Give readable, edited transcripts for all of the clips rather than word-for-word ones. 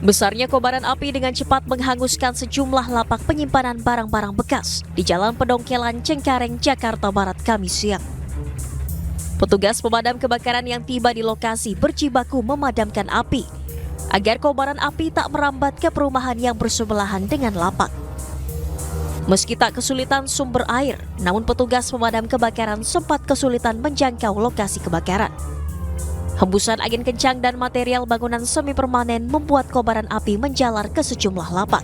Besarnya kobaran api dengan cepat menghanguskan sejumlah lapak penyimpanan barang-barang bekas di Jalan Pedongkelan, Cengkareng, Jakarta Barat, Kamis siang. Petugas pemadam kebakaran yang tiba di lokasi berjibaku memadamkan api agar kobaran api tak merambat ke perumahan yang bersebelahan dengan lapak. Meski tak kesulitan sumber air, namun petugas pemadam kebakaran sempat kesulitan menjangkau lokasi kebakaran. Hembusan angin kencang dan material bangunan semi permanen membuat kobaran api menjalar ke sejumlah lapak.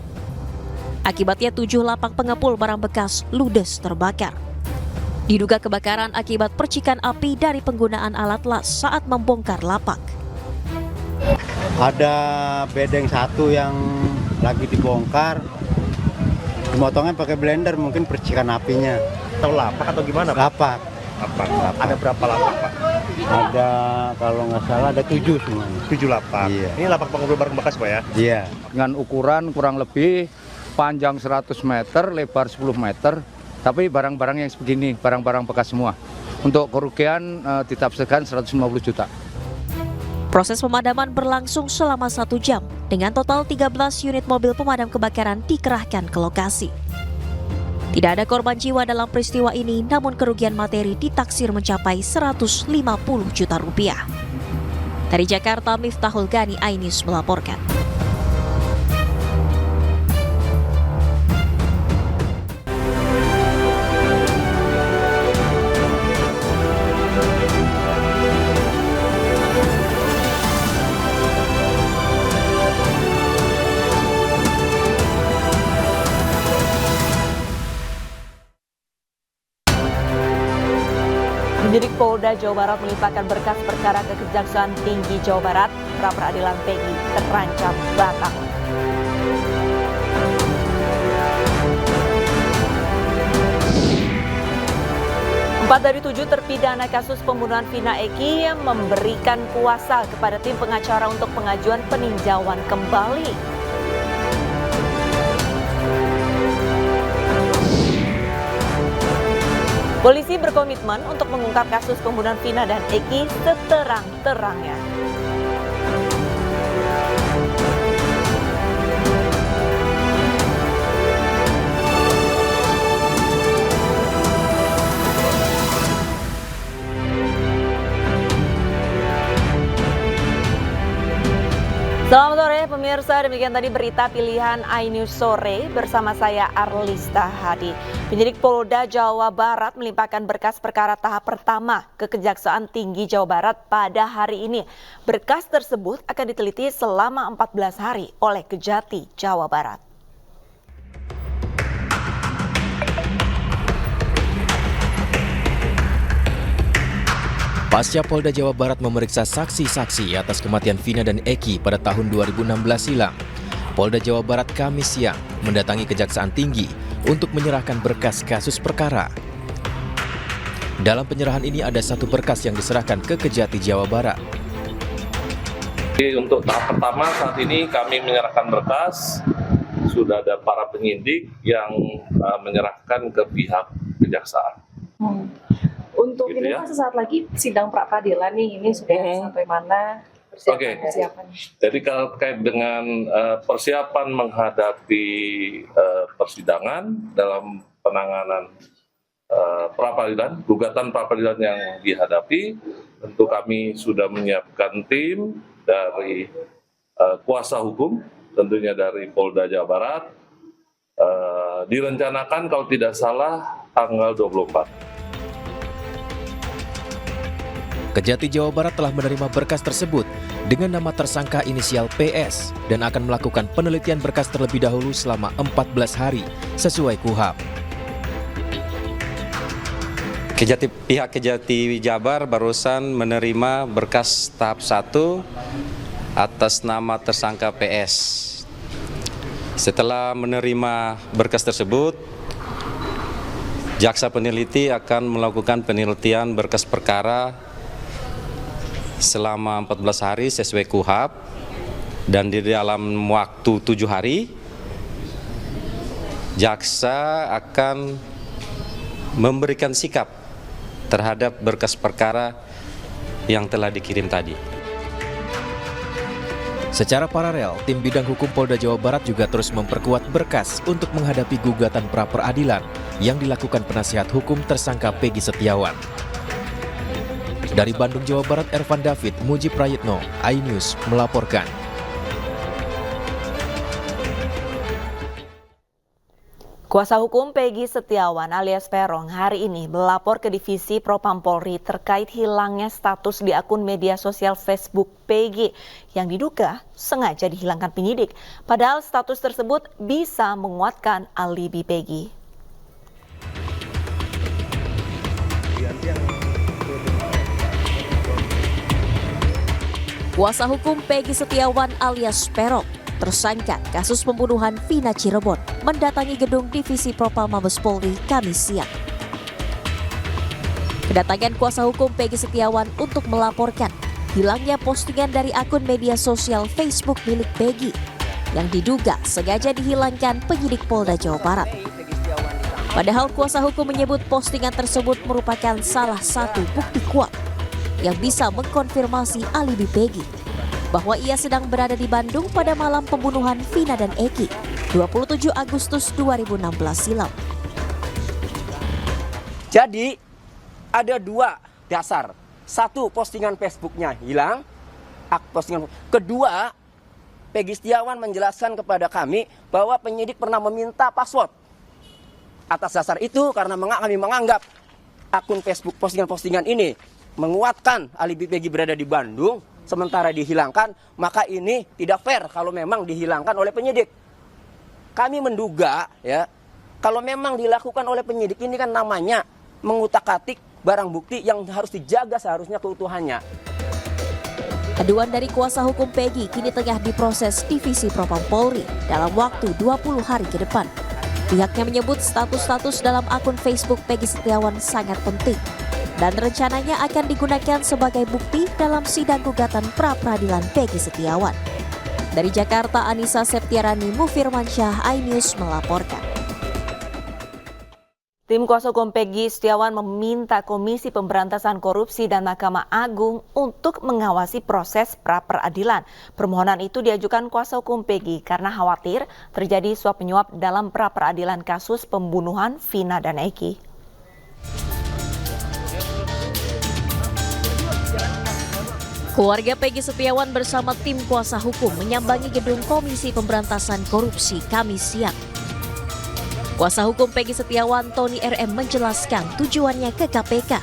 Akibatnya 7 lapak pengepul barang bekas ludes terbakar. Diduga kebakaran akibat percikan api dari penggunaan alat las saat membongkar lapak. Ada bedeng satu yang lagi dibongkar, dimotongnya pakai blender, mungkin percikan apinya. Atau lapak atau gimana, Pak? Lapak. Ada berapa lapak, Pak? Ada, kalau nggak salah ada 7 semuanya. 7 lapak. Iya. Ini lapak pengepul barang bekas, Pak ya? Iya. Dengan ukuran kurang lebih panjang 100 meter, lebar 10 meter, tapi barang-barang yang segini, barang-barang bekas semua. Untuk kerugian ditafsirkan 150 juta. Proses pemadaman berlangsung selama 1 jam, dengan total 13 unit mobil pemadam kebakaran dikerahkan ke lokasi. Tidak ada korban jiwa dalam peristiwa ini, namun kerugian materi ditaksir mencapai 150 juta rupiah. Dari Jakarta, Miftahul Gani, iNews melaporkan. Penyidik Polda Jawa Barat melimpahkan berkas perkara ke Kejaksaan Tinggi Jawa Barat. Pra-peradilan Peggy terancam batal. Empat dari 7 terpidana kasus pembunuhan Vina Eki yang memberikan kuasa kepada tim pengacara untuk pengajuan peninjauan kembali. Polisi berkomitmen untuk mengungkap kasus pembunuhan Vina dan Eki seterang-terangnya. Selamat sore pemirsa, demikian tadi berita pilihan iNews Sore bersama saya Arlista Hadi. Penyidik Polda Jawa Barat melimpahkan berkas perkara tahap pertama ke Kejaksaan Tinggi Jawa Barat pada hari ini. Berkas tersebut akan diteliti selama 14 hari oleh Kejati Jawa Barat. Pasca Polda Jawa Barat memeriksa saksi-saksi atas kematian Vina dan Eki pada tahun 2016 silam, Polda Jawa Barat Kamis siang mendatangi Kejaksaan Tinggi untuk menyerahkan berkas kasus perkara. Dalam penyerahan ini ada 1 berkas yang diserahkan ke Kejati Jawa Barat. Untuk tahap pertama saat ini kami menyerahkan berkas, sudah ada para penyidik yang menyerahkan ke pihak kejaksaan. Untuk Gitu ini ya. kan sesaat lagi sidang pra-peradilan nih, ini sudah sampai mana persiapan? Jadi kalau terkait dengan persiapan menghadapi persidangan dalam penanganan pra-peradilan, gugatan pra-peradilan yang dihadapi, tentu kami sudah menyiapkan tim dari kuasa hukum, tentunya dari Polda Jawa Barat, direncanakan kalau tidak salah tanggal 24. Kejati Jawa Barat telah menerima berkas tersebut dengan nama tersangka inisial PS dan akan melakukan penelitian berkas terlebih dahulu selama 14 hari sesuai KUHP. Pihak Kejati Jabar barusan menerima berkas tahap 1 atas nama tersangka PS. Setelah menerima berkas tersebut, jaksa peneliti akan melakukan penelitian berkas perkara selama 14 hari sesuai KUHP, dan di dalam waktu 7 hari jaksa akan memberikan sikap terhadap berkas perkara yang telah dikirim tadi. Secara paralel, tim bidang hukum Polda Jawa Barat juga terus memperkuat berkas untuk menghadapi gugatan pra-peradilan yang dilakukan penasihat hukum tersangka Peggy Setiawan. Dari Bandung, Jawa Barat, Ervan David, Muji Prayitno, iNews melaporkan. Kuasa hukum Peggy Setiawan alias Peron hari ini melapor ke Divisi Propam Polri terkait hilangnya status di akun media sosial Facebook Peggy yang diduga sengaja dihilangkan penyidik. Padahal status tersebut bisa menguatkan alibi Peggy. Kuasa hukum Peggy Setiawan alias Peron, tersangka kasus pembunuhan Vina Cirebon, mendatangi gedung Divisi Propam Mabes Polri Kamis siang. Kedatangan kuasa hukum Peggy Setiawan untuk melaporkan hilangnya postingan dari akun media sosial Facebook milik Peggy yang diduga sengaja dihilangkan penyidik Polda Jawa Barat. Padahal kuasa hukum menyebut postingan tersebut merupakan salah satu bukti kuat yang bisa mengkonfirmasi alibi Peggy bahwa ia sedang berada di Bandung pada malam pembunuhan Vina dan Eki 27 Agustus 2016 silam. Jadi ada dua dasar. Satu, postingan Facebooknya hilang. Kedua, Peggy Setiawan menjelaskan kepada kami bahwa penyidik pernah meminta password. Atas dasar itu, karena kami menganggap akun Facebook postingan-postingan ini menguatkan alibi Peggy berada di Bandung, sementara dihilangkan, maka ini tidak fair kalau memang dihilangkan oleh penyidik. Kami menduga ya, kalau memang dilakukan oleh penyidik ini kan namanya mengutak-atik barang bukti yang harus dijaga seharusnya keutuhannya. Aduan dari kuasa hukum Peggy kini tengah diproses Divisi Propam Polri dalam waktu 20 hari ke depan. Pihaknya menyebut status-status dalam akun Facebook Peggy Setiawan sangat penting dan rencananya akan digunakan sebagai bukti dalam sidang gugatan pra-peradilan Peggy Setiawan. Dari Jakarta, Anissa Septiarani, Mufirmansyah, iNews melaporkan. Tim kuasa hukum Peggy Setiawan meminta Komisi Pemberantasan Korupsi dan Mahkamah Agung untuk mengawasi proses pra-peradilan. Permohonan itu diajukan kuasa hukum Peggy karena khawatir terjadi suap menyuap dalam pra-peradilan kasus pembunuhan Vina dan Eki. Keluarga Peggy Setiawan bersama tim kuasa hukum menyambangi gedung Komisi Pemberantasan Korupsi Kamis siang. Kuasa hukum Peggy Setiawan, Tony RM, menjelaskan tujuannya ke KPK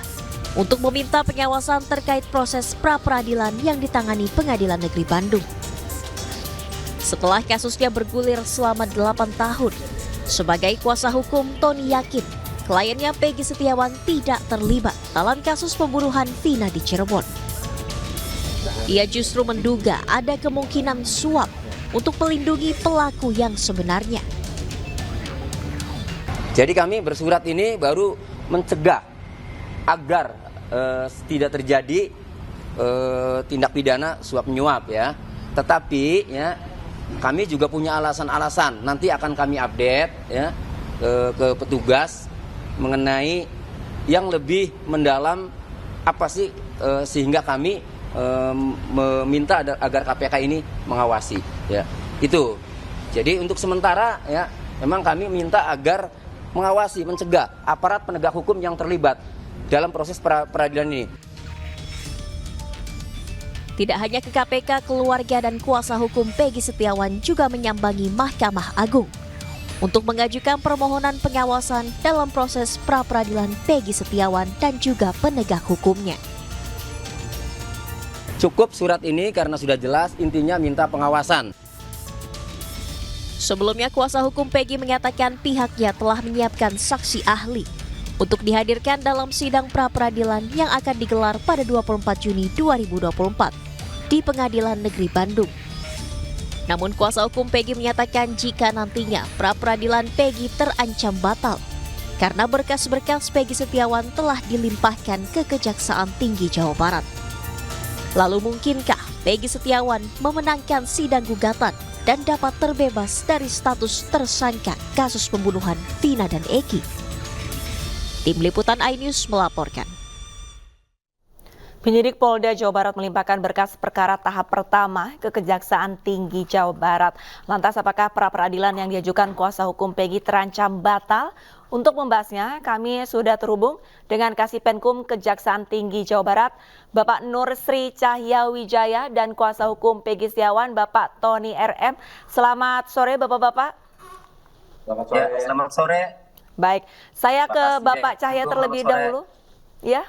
untuk meminta pengawasan terkait proses pra-peradilan yang ditangani Pengadilan Negeri Bandung. Setelah kasusnya bergulir selama 8 tahun, sebagai kuasa hukum, Tony yakin kliennya Peggy Setiawan tidak terlibat dalam kasus pembunuhan Vina di Cirebon. Ia justru menduga ada kemungkinan suap untuk melindungi pelaku yang sebenarnya. Jadi kami bersurat ini baru mencegah agar tidak terjadi tindak pidana suap menyuap ya. Tetapi ya kami juga punya alasan-alasan. Nanti akan kami update ya ke petugas mengenai yang lebih mendalam apa sih sehingga kami meminta agar KPK ini mengawasi ya. Itu. Jadi untuk sementara ya memang kami minta agar mengawasi, mencegah aparat penegak hukum yang terlibat dalam proses peradilan ini. Tidak hanya ke KPK, keluarga dan kuasa hukum Peggy Setiawan juga menyambangi Mahkamah Agung untuk mengajukan permohonan pengawasan dalam proses pra-peradilan Peggy Setiawan dan juga penegak hukumnya. Cukup surat ini karena sudah jelas intinya minta pengawasan. Sebelumnya, kuasa hukum Peggy mengatakan pihaknya telah menyiapkan saksi ahli untuk dihadirkan dalam sidang pra-peradilan yang akan digelar pada 24 Juni 2024 di Pengadilan Negeri Bandung. Namun kuasa hukum Peggy menyatakan jika nantinya pra-peradilan Peggy terancam batal karena berkas-berkas Peggy Setiawan telah dilimpahkan ke Kejaksaan Tinggi Jawa Barat. Lalu mungkinkah Peggy Setiawan memenangkan sidang gugatan dan dapat terbebas dari status tersangka kasus pembunuhan Vina dan Eki? Tim Liputan iNews melaporkan. Penyidik Polda Jawa Barat melimpahkan berkas perkara tahap pertama ke Kejaksaan Tinggi Jawa Barat. Lantas apakah pra-peradilan yang diajukan kuasa hukum Peggy terancam batal? Untuk membahasnya, kami sudah terhubung dengan Kasipenkum Kejaksaan Tinggi Jawa Barat, Bapak Nur Sri Cahyawijaya, dan kuasa hukum Peggy Setiawan, Bapak Tony RM. Selamat sore, Bapak-Bapak. Selamat sore. Ya, selamat sore. Baik, saya ke Bapak Cahya terlebih dahulu. Ya.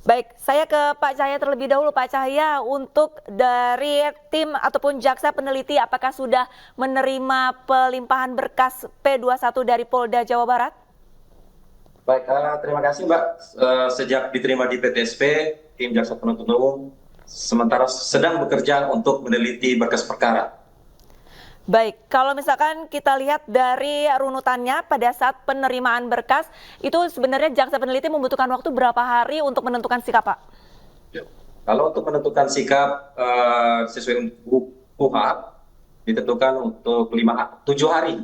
Baik, saya ke Pak Cahya terlebih dahulu. Pak Cahya, untuk dari tim ataupun jaksa peneliti, apakah sudah menerima pelimpahan berkas P21 dari Polda Jawa Barat? Baik, terima kasih Mbak. Sejak diterima di PTSP, tim jaksa penuntut umum sementara sedang bekerja untuk meneliti berkas perkara. Baik, kalau misalkan kita lihat dari runutannya pada saat penerimaan berkas, itu sebenarnya jaksa peneliti membutuhkan waktu berapa hari untuk menentukan sikap, Pak? Kalau untuk menentukan sikap sesuai KUHP, ditentukan untuk 7 hari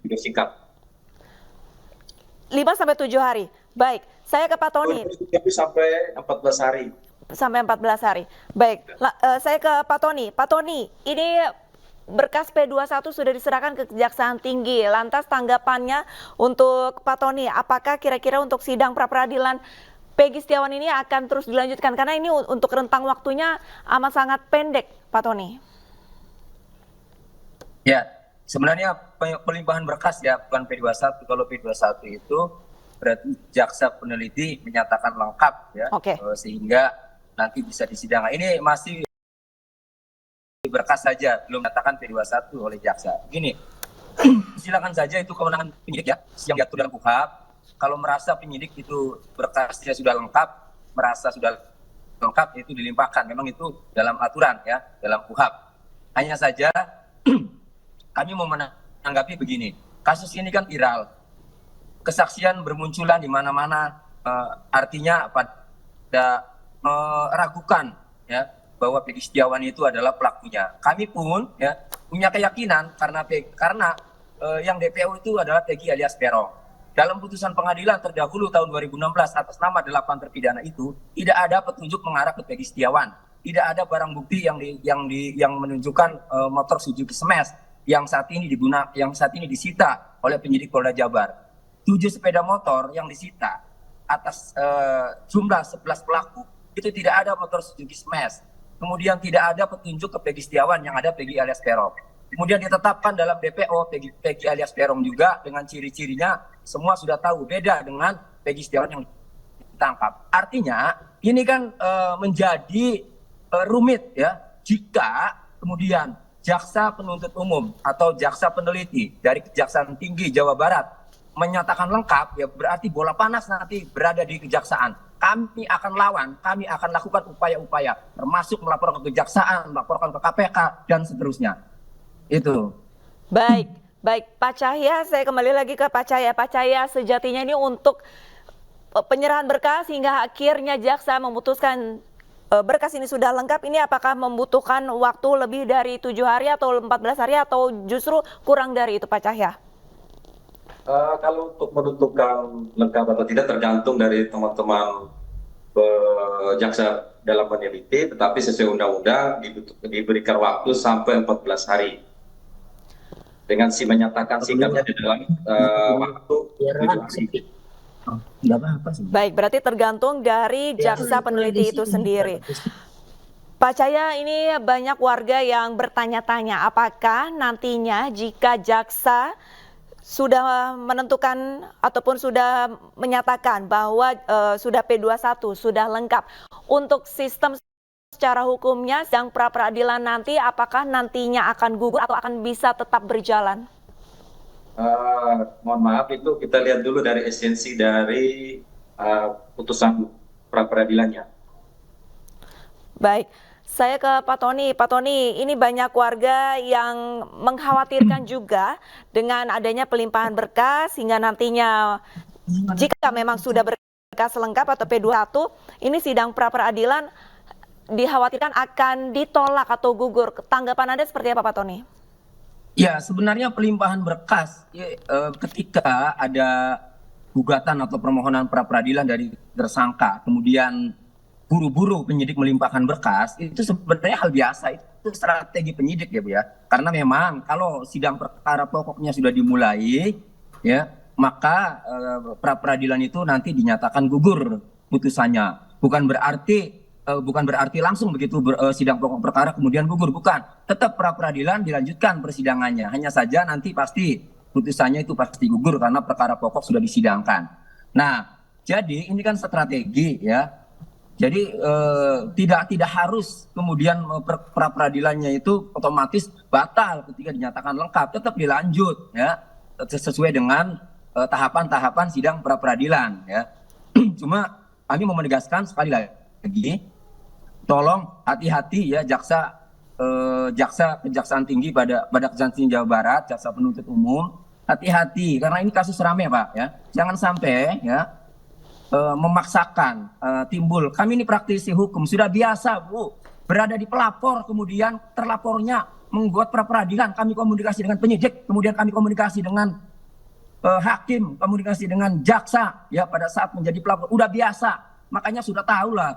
untuk sikap. 5-7 hari. Baik, saya ke Pak Tony. Sampai 14 hari. Sampai 14 hari. Baik, saya ke Pak Tony. Pak Tony, ini berkas P21 sudah diserahkan ke Kejaksaan Tinggi. Lantas tanggapannya untuk Pak Tony, apakah kira-kira untuk sidang pra-peradilan Peggy Setiawan ini akan terus dilanjutkan? Karena ini untuk rentang waktunya amat sangat pendek, Pak Tony. Ya, sebenarnya pelimpahan berkas ya, bukan P21. Kalau P21 itu berarti jaksa peneliti menyatakan lengkap ya, sehingga nanti bisa disidang. Ini masih berkas saja, belum menyatakan P21 oleh jaksa. Gini, silakan saja itu kewenangan penyidik ya, yang diatur dalam KUHP. Kalau merasa penyidik itu berkasnya sudah lengkap, merasa sudah lengkap, itu dilimpahkan. Memang itu dalam aturan ya, dalam KUHP. Hanya saja kami mau menanggapi begini, kasus ini kan viral, kesaksian bermunculan di mana-mana, artinya pada meragukan ya bahwa Peggy Setiawan itu adalah pelakunya. Kami pun ya punya keyakinan karena yang DPO itu adalah Peggy alias Peron. Dalam putusan pengadilan terdahulu tahun 2016 atas nama 8 terpidana itu tidak ada petunjuk mengarah ke Peggy Setiawan. Tidak ada barang bukti yang menunjukkan motor Suzuki Smash yang saat ini disita oleh penyidik Polda Jabar. 7 sepeda motor yang disita atas jumlah 11 pelaku itu tidak ada motor Suzuki Smash. Kemudian tidak ada petunjuk ke Peggy Setiawan, yang ada Peggy alias Peron. Kemudian ditetapkan dalam DPO Peggy alias Peron juga dengan ciri-cirinya semua sudah tahu, beda dengan Peggy Setiawan yang ditangkap. Artinya ini kan menjadi rumit ya jika kemudian jaksa penuntut umum atau jaksa peneliti dari Kejaksaan Tinggi Jawa Barat menyatakan lengkap, ya berarti bola panas nanti berada di kejaksaan. Kami akan lawan, kami akan lakukan upaya-upaya, termasuk melaporkan ke kejaksaan, melaporkan ke KPK, dan seterusnya. Itu. Baik, Pak Cahya, saya kembali lagi ke Pak Cahya. Pak Cahya, sejatinya ini untuk penyerahan berkas hingga akhirnya jaksa memutuskan berkas ini sudah lengkap, ini apakah membutuhkan waktu lebih dari 7 hari atau 14 hari atau justru kurang dari itu, Pak Cahya? Kalau untuk menentukan lengkap atau tidak tergantung dari teman-teman jaksa dalam meneliti, tetapi sesuai undang-undang diberikan waktu sampai 14 hari. Dengan menyatakan sikapnya di dalam waktu 7 hari. Baik, berarti tergantung dari jaksa peneliti itu sendiri. Pak Cahya, ini banyak warga yang bertanya-tanya apakah nantinya jika jaksa sudah menentukan ataupun sudah menyatakan bahwa sudah P21, sudah lengkap, untuk sistem secara hukumnya sidang pra-peradilan nanti apakah nantinya akan gugur atau akan bisa tetap berjalan? Mohon maaf, itu kita lihat dulu dari esensi dari putusan pra-peradilannya. Baik, saya ke Pak Tony. Pak Tony, ini banyak warga yang mengkhawatirkan juga dengan adanya pelimpahan berkas hingga nantinya jika memang sudah berkas lengkap atau P21, ini sidang pra-peradilan dikhawatirkan akan ditolak atau gugur. Tanggapan Anda seperti apa, Pak Tony? Ya, sebenarnya pelimpahan berkas ketika ada gugatan atau permohonan pra-peradilan dari tersangka, kemudian buru-buru penyidik melimpahkan berkas itu sebenarnya hal biasa, itu strategi penyidik ya Bu ya. Karena memang kalau sidang perkara pokoknya sudah dimulai ya, maka pra peradilan itu nanti dinyatakan gugur putusannya. Bukan berarti langsung begitu sidang pokok perkara kemudian gugur, bukan. Tetap pra peradilan dilanjutkan persidangannya. Hanya saja nanti pasti putusannya itu pasti gugur karena perkara pokok sudah disidangkan. Nah, jadi ini kan strategi ya. Jadi tidak harus kemudian pra peradilannya itu otomatis batal ketika dinyatakan lengkap, tetap dilanjut ya sesuai dengan tahapan-tahapan sidang pra peradilan ya. Cuma kami mau menegaskan sekali lagi, tolong hati-hati ya Kejaksaan Tinggi pada Kejaksaan Tinggi Jawa Barat, jaksa penuntut umum, hati-hati karena ini kasus rame Pak ya. Jangan sampai ya memaksakan timbul. Kami ini praktisi hukum sudah biasa Bu berada di pelapor, kemudian terlapornya membuat pra peradilan, kami komunikasi dengan penyidik, kemudian kami komunikasi dengan hakim, komunikasi dengan jaksa ya pada saat menjadi pelapor, udah biasa, makanya sudah tahu lah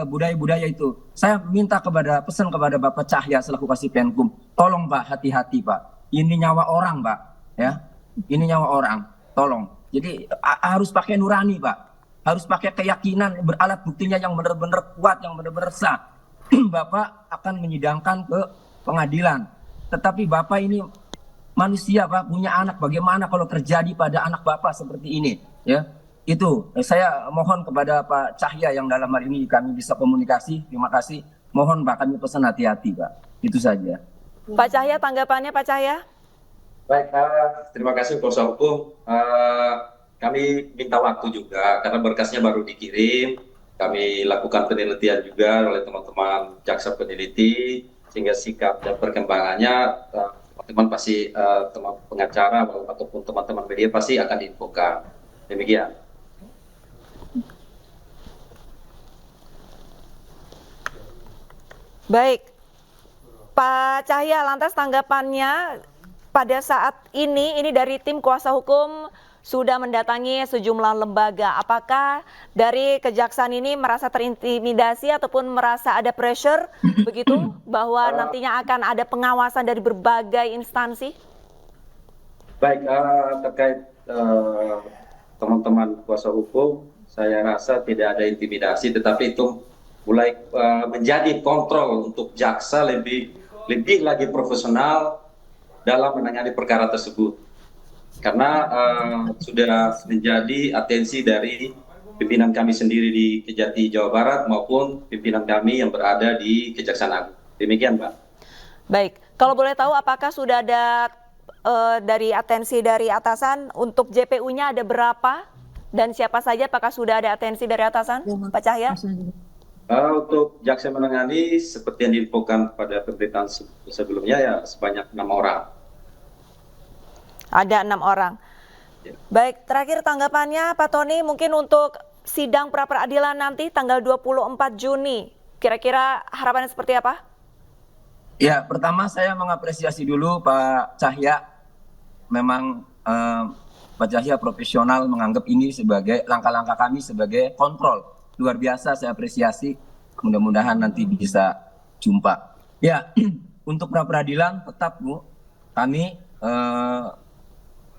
budaya-budaya itu. Saya minta pesan kepada Bapak Cahya selaku Kasih Penkum, tolong Pak, hati-hati Pak, ini nyawa orang Pak ya, ini nyawa orang, tolong. Jadi harus pakai nurani Pak, harus pakai keyakinan, beralat buktinya yang benar-benar kuat, yang benar-benar sah. Bapak akan menyidangkan ke pengadilan. Tetapi Bapak ini manusia Pak, punya anak. Bagaimana kalau terjadi pada anak Bapak seperti ini? Ya, itu saya mohon kepada Pak Cahya yang dalam hal ini kami bisa komunikasi. Terima kasih. Mohon Pak, kami pesan hati-hati Pak. Itu saja. Pak Cahya, tanggapannya Pak Cahya? Baik, terima kasih kuasa hukum. Kami minta waktu juga karena berkasnya baru dikirim. Kami lakukan penelitian juga oleh teman-teman jaksa peneliti, sehingga sikap dan perkembangannya teman-teman pasti, teman pengacara ataupun teman-teman media pasti akan diinfokan. Demikian. Baik, Pak Cahya, lantas tanggapannya pada saat ini dari tim kuasa hukum sudah mendatangi sejumlah lembaga. Apakah dari kejaksaan ini merasa terintimidasi ataupun merasa ada pressure begitu bahwa nantinya akan ada pengawasan dari berbagai instansi? Baik, terkait teman-teman kuasa hukum, saya rasa tidak ada intimidasi, tetapi itu mulai menjadi kontrol untuk jaksa lebih lagi profesional dalam menangani perkara tersebut. Karena sudah menjadi atensi dari pimpinan kami sendiri di Kejati Jawa Barat maupun pimpinan kami yang berada di Kejaksaan Agung. Demikian Pak. Baik, kalau boleh tahu apakah sudah ada dari atensi dari atasan untuk JPU-nya ada berapa dan siapa saja, apakah sudah ada atensi dari atasan Pak Cahya? Untuk jaksa menangani seperti yang diinfokan pada pemberitaan sebelumnya ya sebanyak 6 orang. Ada 6 orang. Ya. Baik, terakhir tanggapannya Pak Tony, mungkin untuk sidang pra peradilan nanti tanggal 24 Juni, kira-kira harapannya seperti apa? Ya, pertama saya mengapresiasi dulu Pak Cahya. Memang Pak Cahya profesional menganggap ini sebagai langkah-langkah kami sebagai kontrol. Luar biasa, saya apresiasi. Mudah-mudahan nanti bisa jumpa. Ya, untuk pra peradilan tetap Bu, kami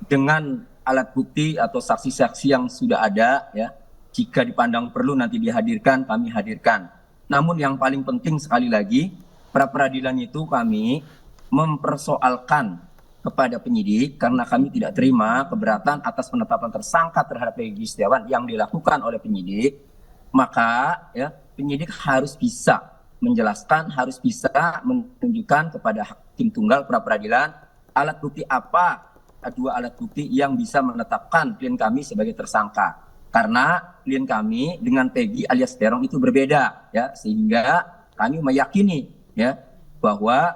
dengan alat bukti atau saksi-saksi yang sudah ada ya, jika dipandang perlu nanti dihadirkan, kami hadirkan. Namun yang paling penting sekali lagi, pra peradilan itu kami mempersoalkan kepada penyidik karena kami tidak terima keberatan atas penetapan tersangka terhadap Peggy Setiawan yang dilakukan oleh penyidik. Maka ya, penyidik harus bisa menjelaskan, harus bisa menunjukkan kepada hakim tunggal pra peradilan alat bukti apa, dua alat bukti yang bisa menetapkan klien kami sebagai tersangka. Karena klien kami dengan Peggy alias Terong itu berbeda ya, sehingga kami meyakini ya bahwa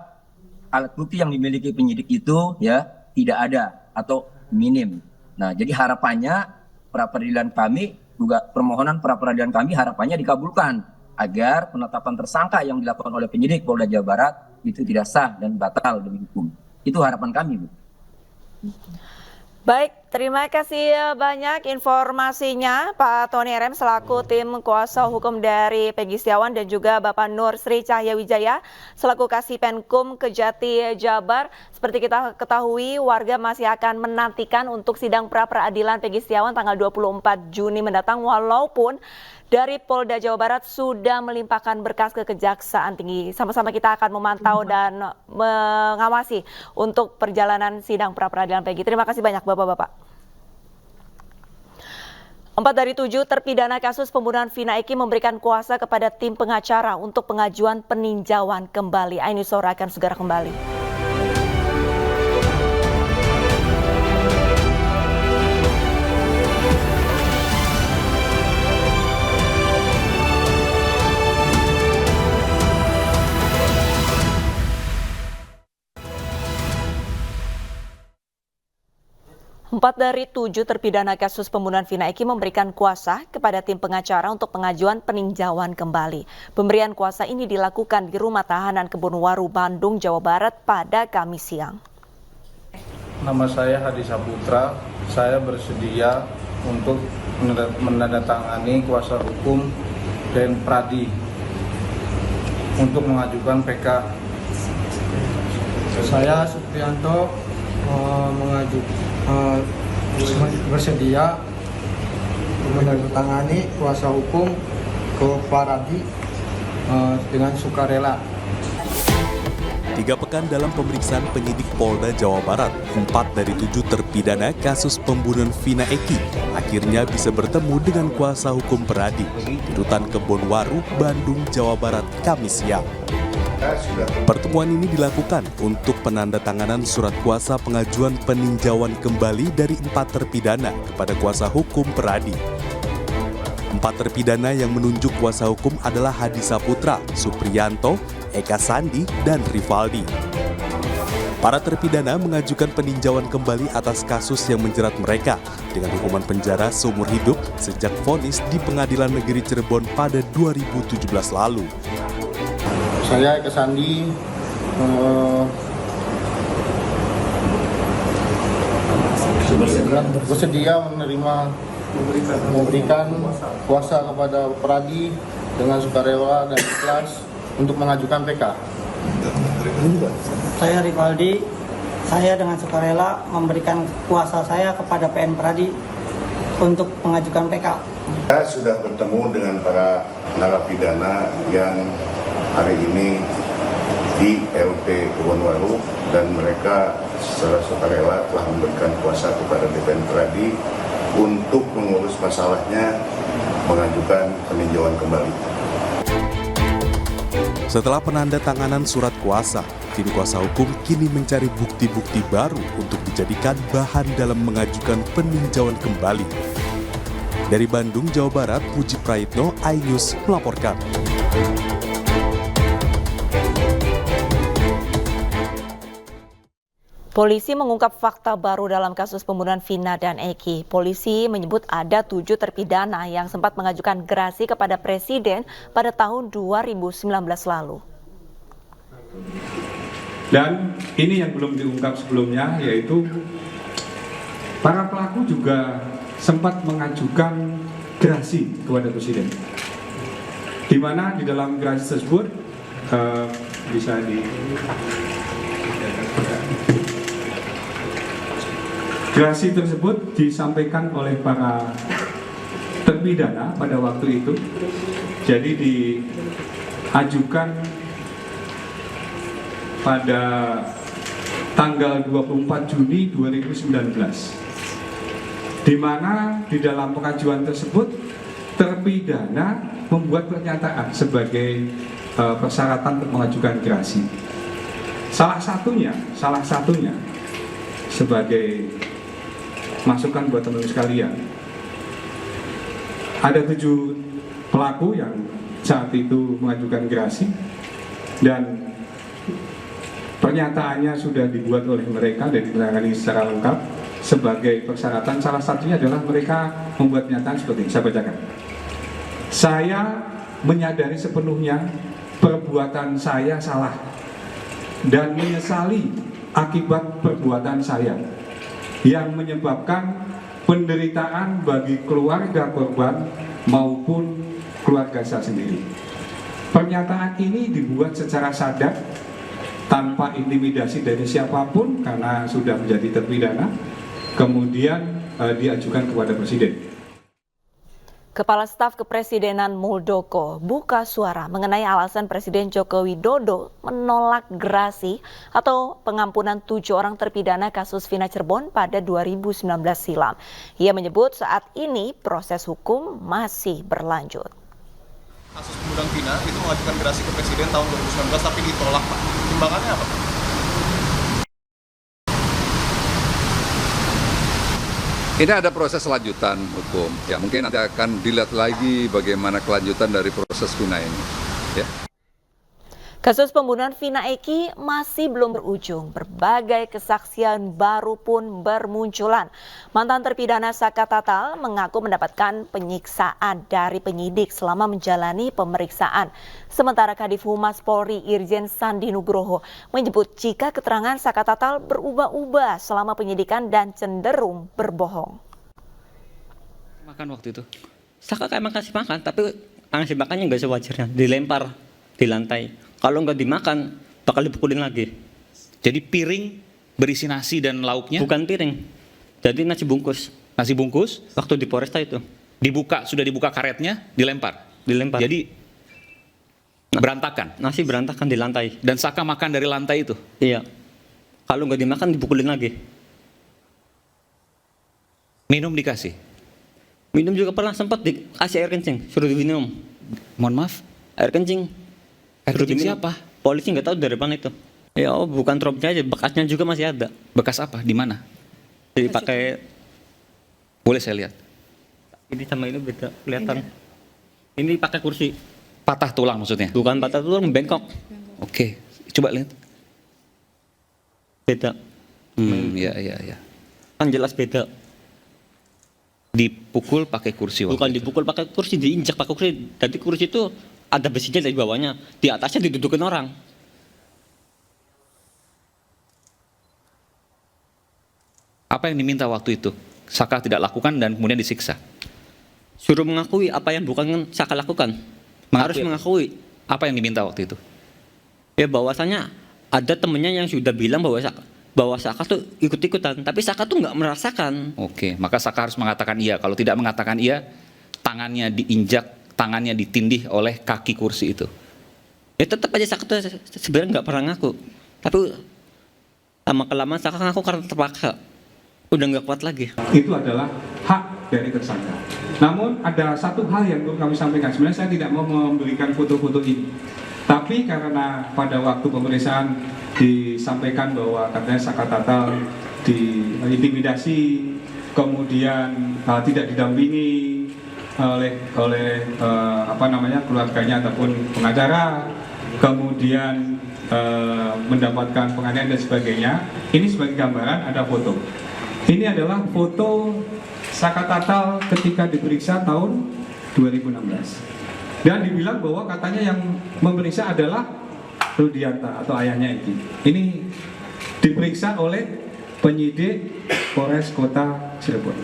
alat bukti yang dimiliki penyidik itu ya tidak ada atau minim. Nah, jadi harapannya pra peradilan kami juga permohonan pra peradilan kami harapannya dikabulkan agar penetapan tersangka yang dilakukan oleh penyidik Polda Jawa Barat itu tidak sah dan batal demi hukum. Itu harapan kami, Bu. Baik, terima kasih banyak informasinya Pak Tony RM selaku tim kuasa hukum dari Peggy Setiawan dan juga Bapak Nur Sri Cahyawijaya selaku Kasipenkum Kejati Jabar. Seperti kita ketahui, warga masih akan menantikan untuk sidang pra-peradilan Peggy Setiawan tanggal 24 Juni mendatang, walaupun dari Polda Jawa Barat sudah melimpahkan berkas ke Kejaksaan Tinggi. Sama-sama kita akan memantau dan mengawasi untuk perjalanan sidang pra-peradilan Peggy. Terima kasih banyak Bapak-Bapak. 4 dari 7 terpidana kasus pembunuhan Vina Eki memberikan kuasa kepada tim pengacara untuk pengajuan peninjauan kembali. iNews Sore akan segera kembali. Empat dari 7 terpidana kasus pembunuhan Vina Eki memberikan kuasa kepada tim pengacara untuk pengajuan peninjauan kembali. Pemberian kuasa ini dilakukan di Rumah Tahanan Kebonwaru, Bandung, Jawa Barat pada Kamis siang. Nama saya Hadi Saputra. Saya bersedia untuk menandatangani kuasa hukum dan Pradi untuk mengajukan PK. Saya Supriyanto bersedia menandatangani kuasa hukum ke Pradi dengan sukarela. 3 pekan dalam pemeriksaan penyidik Polda Jawa Barat, 4 dari 7 terpidana kasus pembunuhan Vina Eki akhirnya bisa bertemu dengan kuasa hukum Pradi di Rutan Kebonwaru, Bandung, Jawa Barat, Kamis siang. Pertemuan ini dilakukan untuk penandatanganan surat kuasa pengajuan peninjauan kembali dari 4 terpidana kepada kuasa hukum Pradi. 4 terpidana yang menunjuk kuasa hukum adalah Hadi Saputra, Supriyanto, Eka Sandi, dan Rivaldi. Para terpidana mengajukan peninjauan kembali atas kasus yang menjerat mereka dengan hukuman penjara seumur hidup sejak vonis di Pengadilan Negeri Cirebon pada 2017 lalu. Saya Eka Sandi bersedia memberikan kuasa kepada Pradi dengan sukarela dan ikhlas untuk mengajukan PK. Saya Rivaldi, saya dengan sukarela memberikan kuasa saya kepada PN Pradi untuk mengajukan PK. Saya sudah bertemu dengan para narapidana yang hari ini di LP Kebonwaru dan mereka secara sukarela telah memberikan kuasa kepada DPN Pradi untuk mengurus masalahnya, mengajukan peninjauan kembali. Setelah penandatanganan surat kuasa, tim kuasa hukum kini mencari bukti-bukti baru untuk dijadikan bahan dalam mengajukan peninjauan kembali. Dari Bandung, Jawa Barat, Puji Praitno, iNews melaporkan. Polisi mengungkap fakta baru dalam kasus pembunuhan Vina dan Eki. Polisi menyebut ada 7 terpidana yang sempat mengajukan gerasi kepada Presiden pada tahun 2019 lalu. Dan ini yang belum diungkap sebelumnya, yaitu para pelaku juga sempat mengajukan gerasi kepada Presiden. Di mana di dalam gerasi tersebut bisa gerasi tersebut disampaikan oleh para terpidana pada waktu itu. Jadi diajukan pada tanggal 24 Juni 2019. Di mana di dalam pengajuan tersebut terpidana membuat pernyataan sebagai persyaratan untuk mengajukan gerasi. Salah satunya sebagai masukan buat teman-teman sekalian. Ada 7 pelaku yang saat itu mengajukan gerasi dan pernyataannya sudah dibuat oleh mereka dan ditangani secara lengkap sebagai persyaratan. Salah satunya adalah mereka membuat pernyataan seperti ini. Saya bacakan. Saya menyadari sepenuhnya perbuatan saya salah dan menyesali akibat perbuatan saya. yang menyebabkan penderitaan bagi keluarga korban maupun keluarga saya sendiri. Pernyataan ini dibuat secara sadar tanpa intimidasi dari siapapun karena sudah menjadi terpidana, kemudian diajukan kepada Presiden. Kepala Staf Kepresidenan Muldoko buka suara mengenai alasan Presiden Joko Widodo menolak gerasi atau pengampunan 7 orang terpidana kasus Vina Cirebon pada 2019 silam. Ia menyebut saat ini proses hukum masih berlanjut. Kasus pembunuhan Vina itu mengajukan gerasi ke Presiden tahun 2019 tapi ditolak, Pak. Timbangannya apa? Ini ada proses lanjutan hukum. Ya, mungkin nanti akan dilihat lagi bagaimana kelanjutan dari proses Vina ini. Ya. Kasus pembunuhan Vina Eki masih belum berujung. Berbagai kesaksian baru pun bermunculan. Mantan terpidana Saka Tatal mengaku mendapatkan penyiksaan dari penyidik selama menjalani pemeriksaan. Sementara Kadif Humas Polri Irjen Sandi Nugroho menyebut jika keterangan Saka Tatal berubah-ubah selama penyidikan dan cenderung berbohong. Makan waktu itu. Saka emang kasih makan, tapi ngasih makannya nggak sewajarnya, dilempar di lantai. Kalau nggak dimakan, bakal dipukulin lagi. Jadi piring berisi nasi dan lauknya? Bukan piring, jadi nasi bungkus. Nasi bungkus? Waktu di Polresta itu. Sudah dibuka karetnya, dilempar? Dilempar. Jadi berantakan? Nasi berantakan di lantai. Dan Saka makan dari lantai itu? Iya. Kalau nggak dimakan, dipukulin lagi. Minum dikasih? Minum juga pernah sempat dikasih air kencing, suruh diminum. Mohon maaf? Air kencing. Air kencing siapa? Polisi nggak tahu dari mana itu. Ya, bukan tropnya aja, bekasnya juga masih ada. Bekas apa? Di mana? Dipakai. Boleh saya lihat? Ini sama ini beda, kelihatan. Ini pakai kursi. Patah tulang maksudnya? Bukan patah tulang, bengkok. Oke, coba lihat. Beda. Iya. Kan jelas beda. Dipukul pakai kursi? Bukan dipukul pakai kursi, diinjak pakai kursi. Jadi kursi itu ada besinya dari bawahnya, di atasnya didudukin orang. Apa yang diminta waktu itu? Saka tidak lakukan dan kemudian disiksa? Suruh mengakui apa yang bukan Saka lakukan. Harus mengakui. Apa yang diminta waktu itu? Ya bahwasanya ada temennya yang sudah bilang bahwa Saka tuh ikut-ikutan, tapi Saka tuh nggak merasakan. Oke, maka Saka harus mengatakan iya. Kalau tidak mengatakan iya, tangannya diinjak, tangannya ditindih oleh kaki kursi itu. Ya tetap aja Saka tuh sebenarnya nggak pernah ngaku. Tapi lama-kelamaan Saka ngaku karena terpaksa. Udah nggak kuat lagi. Itu adalah hak dari tersangka. Namun ada satu hal yang perlu kami sampaikan. Sebenarnya saya tidak mau memberikan foto-foto ini. Tapi karena pada waktu pemeriksaan disampaikan bahwa katanya Saka Tatal diintimidasi, kemudian tidak didampingi oleh keluarganya ataupun pengacara, kemudian mendapatkan penganiayaan dan sebagainya. Ini sebagai gambaran ada foto. Ini adalah foto Saka Tatal ketika diperiksa tahun 2016. Dan dibilang bahwa katanya yang memeriksa adalah Rudianta atau ayahnya Eki. Ini diperiksa oleh penyidik Polres Kota Cirebon.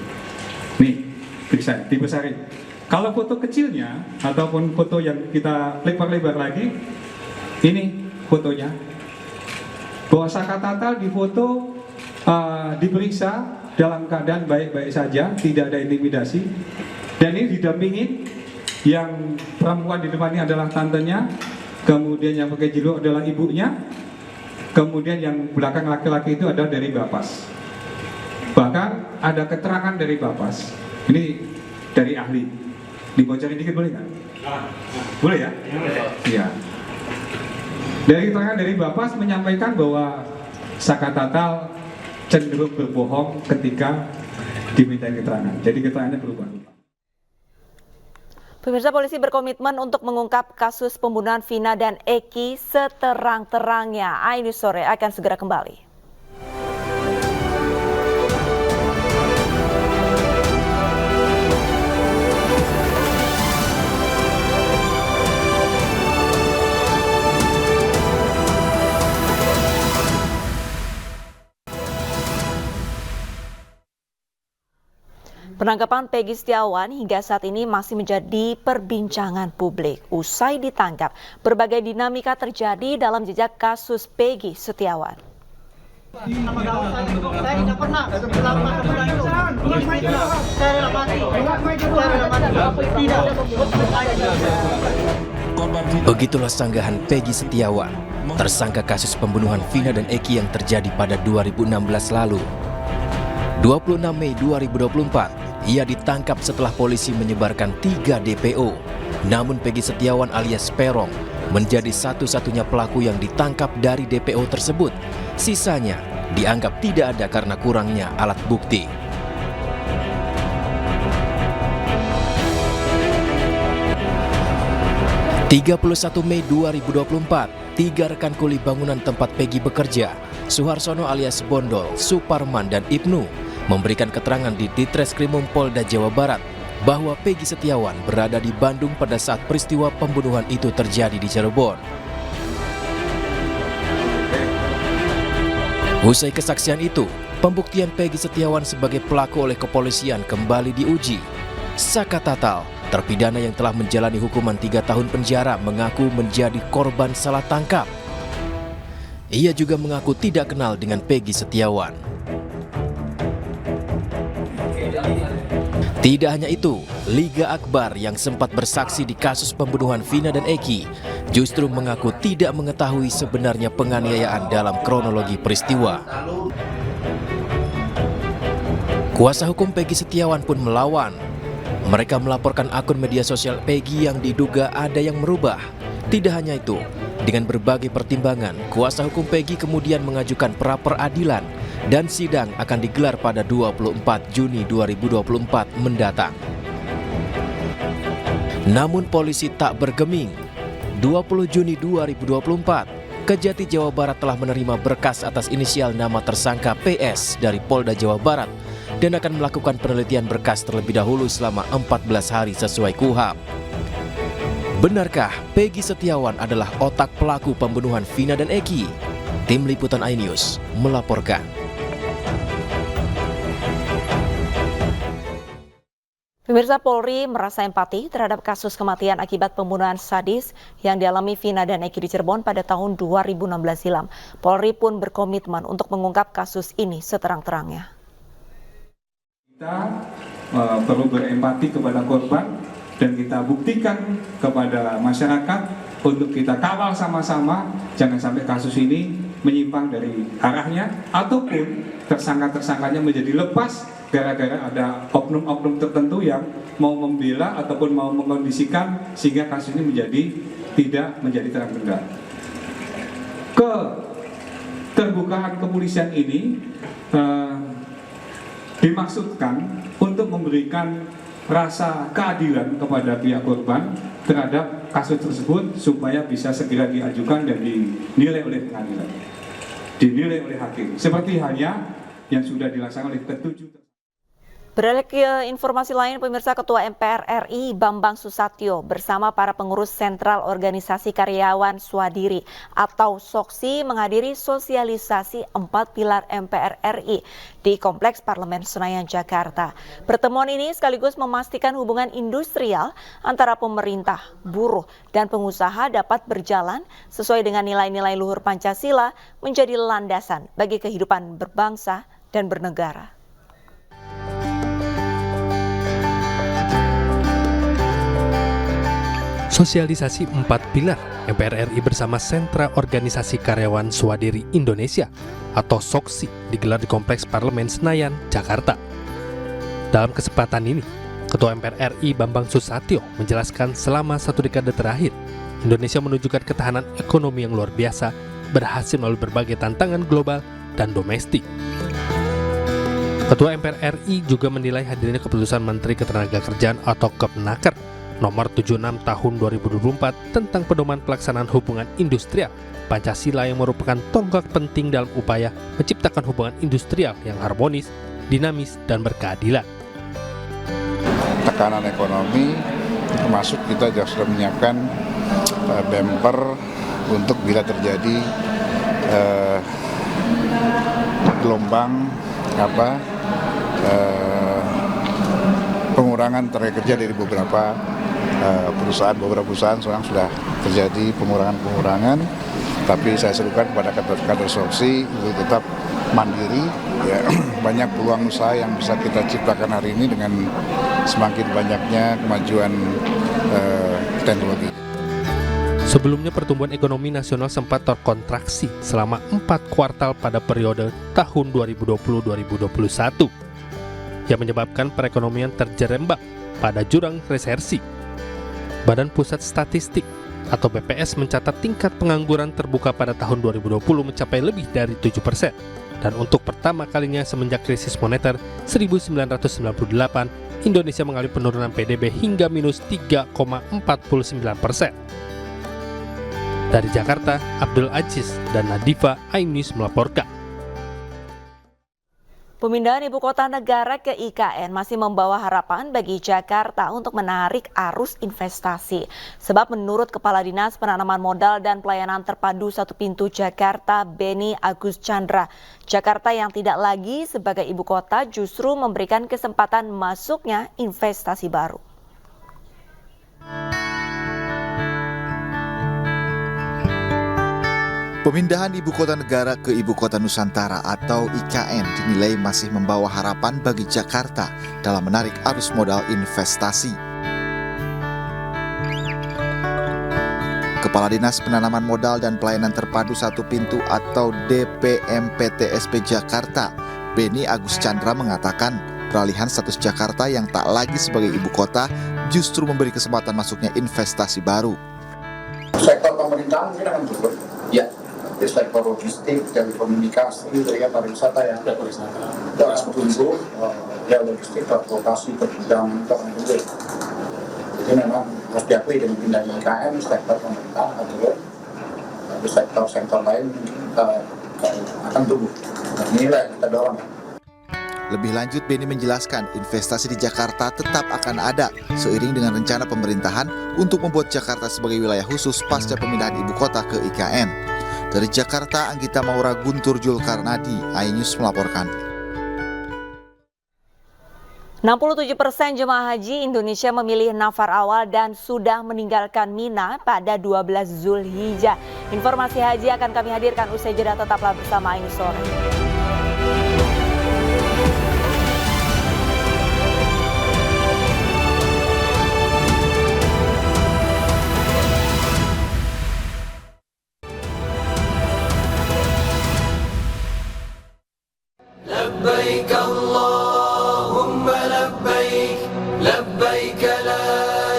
Nih, periksa, dibesarin. Kalau foto kecilnya ataupun foto yang kita lebar-lebar lagi, ini fotonya. Bahwa Saka Tatal difoto diperiksa dalam keadaan baik-baik saja, tidak ada intimidasi. Dan ini didampingin, yang perempuan di depan ini adalah tantenya, kemudian yang pakai jilbab adalah ibunya, kemudian yang belakang laki-laki itu adalah dari Bapas. Bahkan ada keterangan dari Bapas, ini dari ahli. Dibocorin dikit boleh nggak? Boleh ya? Iya. Dari keterangan dari Bapas menyampaikan bahwa Saka Tatal cenderung berbohong ketika diminta keterangan. Jadi keterangannya berubah. Pemirsa, polisi berkomitmen untuk mengungkap kasus pembunuhan Vina dan Eki seterang-terangnya. iNews Sore akan segera kembali. Penangkapan Peggy Setiawan hingga saat ini masih menjadi perbincangan publik. Usai ditangkap, berbagai dinamika terjadi dalam jejak kasus Peggy Setiawan. Begitulah sanggahan Peggy Setiawan, tersangka kasus pembunuhan Vina dan Eki yang terjadi pada 2016 lalu. 26 Mei 2024, ia ditangkap setelah polisi menyebarkan 3 DPO. Namun Peggy Setiawan alias Peron menjadi satu-satunya pelaku yang ditangkap dari DPO tersebut. Sisanya dianggap tidak ada karena kurangnya alat bukti. ...31 Mei 2024, 3 rekan kuli bangunan tempat Peggy bekerja, Suharsono alias Bondol, Suparman, dan Ibnu, memberikan keterangan di Ditreskrimum Polda Jawa Barat bahwa Peggy Setiawan berada di Bandung pada saat peristiwa pembunuhan itu terjadi di Cirebon. Usai kesaksian itu, pembuktian Peggy Setiawan sebagai pelaku oleh kepolisian kembali diuji. Saka Tatal, terpidana yang telah menjalani hukuman 3 tahun penjara, mengaku menjadi korban salah tangkap. Ia juga mengaku tidak kenal dengan Peggy Setiawan. Tidak hanya itu, Liga Akbar yang sempat bersaksi di kasus pembunuhan Vina dan Eki justru mengaku tidak mengetahui sebenarnya penganiayaan dalam kronologi peristiwa. Kuasa hukum Peggy Setiawan pun melawan. Mereka melaporkan akun media sosial Peggy yang diduga ada yang merubah. Tidak hanya itu, dengan berbagai pertimbangan, kuasa hukum Peggy kemudian mengajukan pra-peradilan dan sidang akan digelar pada 24 Juni 2024 mendatang. Namun polisi tak bergeming. 20 Juni 2024, Kejati Jawa Barat telah menerima berkas atas inisial nama tersangka PS dari Polda Jawa Barat dan akan melakukan penelitian berkas terlebih dahulu selama 14 hari sesuai KUHP. Benarkah Peggy Setiawan adalah otak pelaku pembunuhan Vina dan Eki? Tim Liputan iNews melaporkan. Pemirsa, Polri merasa empati terhadap kasus kematian akibat pembunuhan sadis yang dialami Vina dan Eki di Cirebon pada tahun 2016 silam. Polri pun berkomitmen untuk mengungkap kasus ini seterang-terangnya. Kita perlu berempati kepada korban dan kita buktikan kepada masyarakat untuk kita kawal sama-sama jangan sampai kasus ini menyimpang dari arahnya ataupun tersangka-tersangkanya menjadi lepas gara-gara ada oknum-oknum tertentu yang mau membela ataupun mau mengkondisikan sehingga kasus ini tidak menjadi terang-benderang. Keterbukaan kepolisian ini dimaksudkan untuk memberikan rasa keadilan kepada pihak korban terhadap kasus tersebut supaya bisa segera diajukan dan dinilai oleh pengadilan, dinilai oleh hakim. Seperti halnya yang sudah dilaksanakan oleh ketujuh. Beralih ke informasi lain, pemirsa, Ketua MPR RI Bambang Susatyo bersama para pengurus Sentral Organisasi Karyawan Swadiri atau SOKSI menghadiri sosialisasi 4 pilar MPR RI di Kompleks Parlemen Senayan, Jakarta. Pertemuan ini sekaligus memastikan hubungan industrial antara pemerintah, buruh, dan pengusaha dapat berjalan sesuai dengan nilai-nilai luhur Pancasila menjadi landasan bagi kehidupan berbangsa dan bernegara. Sosialisasi 4 pilar MPR RI bersama Sentra Organisasi Karyawan Swadiri Indonesia atau SOKSI digelar di Kompleks Parlemen Senayan, Jakarta. Dalam kesempatan ini, Ketua MPR RI Bambang Susatyo menjelaskan selama 1 dekade terakhir, Indonesia menunjukkan ketahanan ekonomi yang luar biasa, berhasil melalui berbagai tantangan global dan domestik. Ketua MPR RI juga menilai hadirnya keputusan Menteri Ketenagakerjaan atau Kepnaker Nomor 76 Tahun 2024 tentang pedoman pelaksanaan hubungan industrial Pancasila yang merupakan tonggak penting dalam upaya menciptakan hubungan industrial yang harmonis, dinamis, dan berkeadilan. Tekanan ekonomi, termasuk kita juga sudah menyiapkan bumper untuk bila terjadi pengurangan tenaga kerja dari beberapa perusahaan sekarang sudah terjadi pengurangan, tapi saya serukan kepada kader Soksi untuk tetap mandiri, ya. Banyak peluang usaha yang bisa kita ciptakan hari ini dengan semakin banyaknya kemajuan teknologi. Sebelumnya pertumbuhan ekonomi nasional sempat terkontraksi selama 4 kuartal pada periode tahun 2020-2021 yang menyebabkan perekonomian terjerembab pada jurang resesi. Badan Pusat Statistik atau BPS mencatat tingkat pengangguran terbuka pada tahun 2020 mencapai lebih dari 7%. Dan untuk pertama kalinya semenjak krisis moneter 1998, Indonesia mengalami penurunan PDB hingga minus 3,49%. Dari Jakarta, Abdul Aziz dan Nadifa Ainis melaporkan. Pemindahan ibu kota negara ke IKN masih membawa harapan bagi Jakarta untuk menarik arus investasi. Sebab menurut Kepala Dinas Penanaman Modal dan Pelayanan Terpadu Satu Pintu Jakarta, Beni Agus Chandra, Jakarta yang tidak lagi sebagai ibu kota justru memberikan kesempatan masuknya investasi baru. Pemindahan ibu kota negara ke ibu kota Nusantara atau IKN dinilai masih membawa harapan bagi Jakarta dalam menarik arus modal investasi. Kepala Dinas Penanaman Modal dan Pelayanan Terpadu Satu Pintu atau DPMPTSP Jakarta, Beni Agus Chandra mengatakan peralihan status Jakarta yang tak lagi sebagai ibu kota justru memberi kesempatan masuknya investasi baru. Sektor pemerintahan mungkin akan turun. Ya. Di sektor logistik, telekomunikasi, dari pariwisata ya, terus tumbuh, ya logistik, transportasi, berbidang tertentu. Jadi memang harus diakui dengan pindahnya IKN, sektor pemerintahan turun, di sektor lain akan tumbuh. Dan inilah yang kita dorong. Lebih lanjut, Beni menjelaskan investasi di Jakarta tetap akan ada seiring dengan rencana pemerintahan untuk membuat Jakarta sebagai wilayah khusus pasca pemindahan ibu kota ke IKN. Dari Jakarta, Anggita Maura Guntur Julkarnadi, iNews melaporkan. 67% jemaah haji Indonesia memilih nafar awal dan sudah meninggalkan Mina pada 12 Zulhijjah. Informasi haji akan kami hadirkan usai jeda, tetaplah bersama iNews Sore. لبيك اللهم لبيك لبيك لا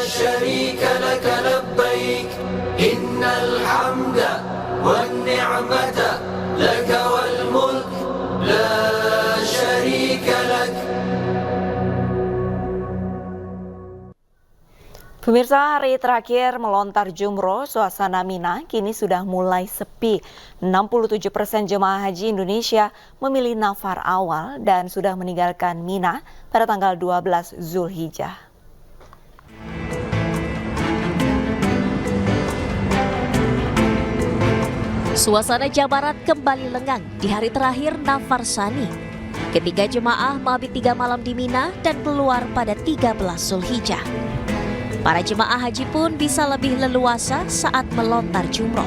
شريك لك لبيك إن الحمد والنعمة لك والملك لا شريك لك. Pemirsa, hari terakhir melontar jumroh, suasana Mina kini sudah mulai sepi. 67% jemaah haji Indonesia memilih nafar awal dan sudah meninggalkan Mina pada tanggal 12 Zulhijjah. Suasana Jawa Barat kembali lengang di hari terakhir nafar Sani. Ketiga jemaah mabit 3 malam di Mina dan keluar pada 13 Zulhijjah. Para jemaah haji pun bisa lebih leluasa saat melontar jumroh.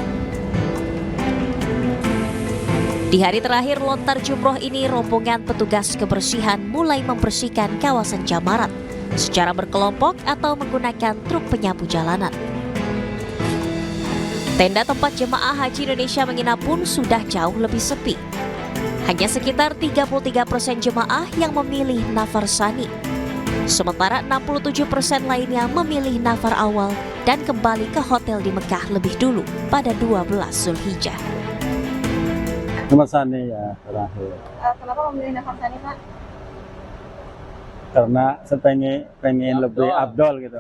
Di hari terakhir lontar jumroh ini, rombongan petugas kebersihan mulai membersihkan kawasan Jamarat secara berkelompok atau menggunakan truk penyapu jalanan. Tenda tempat jemaah haji Indonesia menginap pun sudah jauh lebih sepi. Hanya sekitar 33% jemaah yang memilih nafar Sani. Sementara 67% lainnya memilih nafar awal dan kembali ke hotel di Mekah lebih dulu pada 12 Zulhijjah. Nafar Sani ya terakhir. Kenapa memilih nafar Sani, Pak? Karena saya pengen lebih afdol gitu.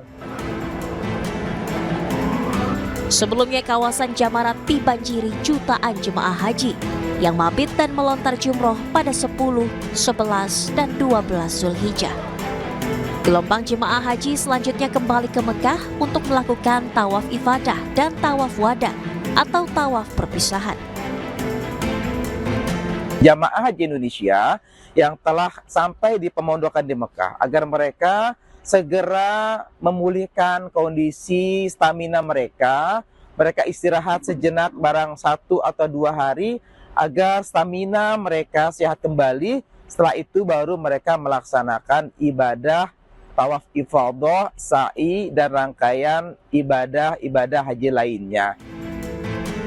Sebelumnya kawasan Jamarat dibanjiri jutaan jemaah haji yang mabit dan melontar jumroh pada 10, 11, dan 12 Zulhijjah. Gelombang jemaah haji selanjutnya kembali ke Mekah untuk melakukan tawaf ifadah dan tawaf wada atau tawaf perpisahan. Jamaah haji Indonesia yang telah sampai di pemondokan di Mekah agar mereka segera memulihkan kondisi stamina mereka. Mereka istirahat sejenak barang 1 atau 2 hari agar stamina mereka sehat kembali. Setelah itu baru mereka melaksanakan ibadah tawaf ifadah, sa'i, dan rangkaian ibadah-ibadah haji lainnya.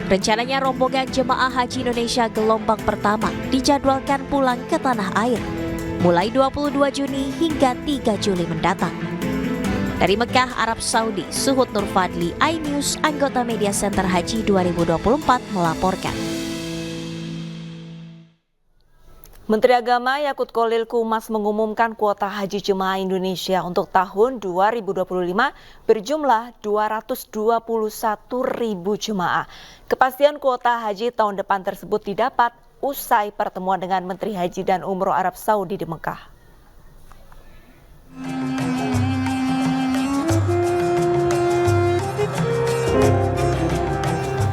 Rencananya rombongan jemaah haji Indonesia gelombang pertama dijadwalkan pulang ke tanah air mulai 22 Juni hingga 3 Juli mendatang. Dari Mekah, Arab Saudi, Suhud Nur Fadli, iNews, anggota Media Center Haji 2024 melaporkan. Menteri Agama Yakut Kholil Kumas mengumumkan kuota haji jemaah Indonesia untuk tahun 2025 berjumlah 221.000 jemaah. Kepastian kuota haji tahun depan tersebut didapat usai pertemuan dengan Menteri Haji dan Umroh Arab Saudi di Mekah.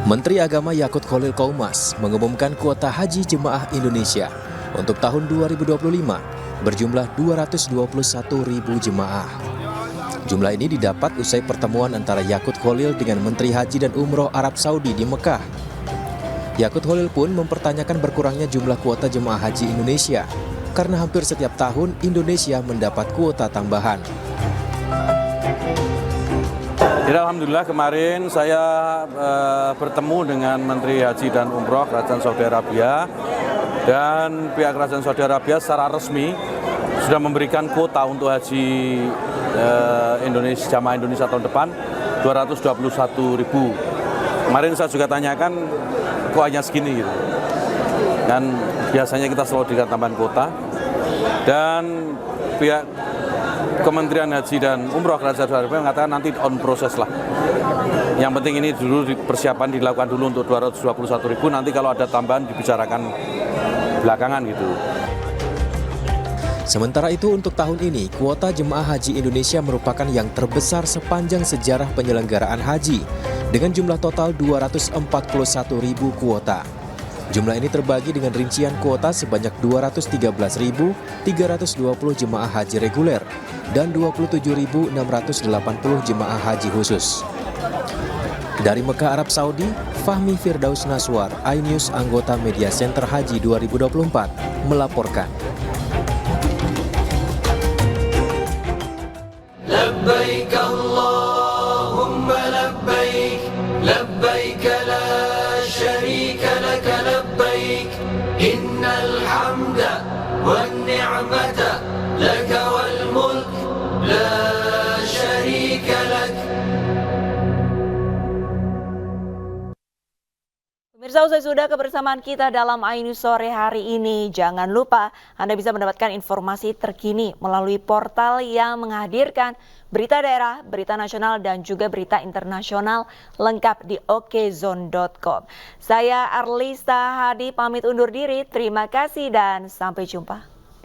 Menteri Agama Yakut Kholil Kumas mengumumkan kuota haji jemaah Indonesia untuk tahun 2025 berjumlah 221.000 jemaah. Jumlah ini didapat usai pertemuan antara Yakut Kholil dengan Menteri Haji dan Umroh Arab Saudi di Mekah. Yakut Kholil pun mempertanyakan berkurangnya jumlah kuota jemaah haji Indonesia karena hampir setiap tahun Indonesia mendapat kuota tambahan. Jadi alhamdulillah kemarin saya bertemu dengan Menteri Haji dan Umroh Kerajaan Saudi Arabia, dan pihak Kerajaan Saudi Arabia secara resmi sudah memberikan kuota untuk haji Indonesia, jamaah Indonesia tahun depan 221.000. Kemarin saya juga tanyakan kok hanya segini gitu. Dan biasanya kita selalu diberikan tambahan kuota, dan pihak Kementerian Haji dan Umroh Kerajaan Saudi Arabia mengatakan nanti on proses lah. Yang penting ini dulu persiapan dilakukan dulu untuk 221.000, nanti kalau ada tambahan dibicarakan belakangan gitu. Sementara itu untuk tahun ini, kuota jemaah haji Indonesia merupakan yang terbesar sepanjang sejarah penyelenggaraan haji dengan jumlah total 241.000 kuota. Jumlah ini terbagi dengan rincian kuota sebanyak 213.320 jemaah haji reguler dan 27.680 jemaah haji khusus. Dari Mekah, Arab Saudi, Fahmi Firdaus Naswar, iNews, anggota Media Center Haji 2024, melaporkan. Labbaik Allahumma labbaik, labbaik la syarika laka labbaik, innal hamda wan ni'mata laka wal mulk la syarika lak. Pemirsa, usai sudah kebersamaan kita dalam iNews sore hari ini. Jangan lupa Anda bisa mendapatkan informasi terkini melalui portal yang menghadirkan berita daerah, berita nasional, dan juga berita internasional lengkap di okezone.com. Saya Arlista Hadi pamit undur diri. Terima kasih dan sampai jumpa.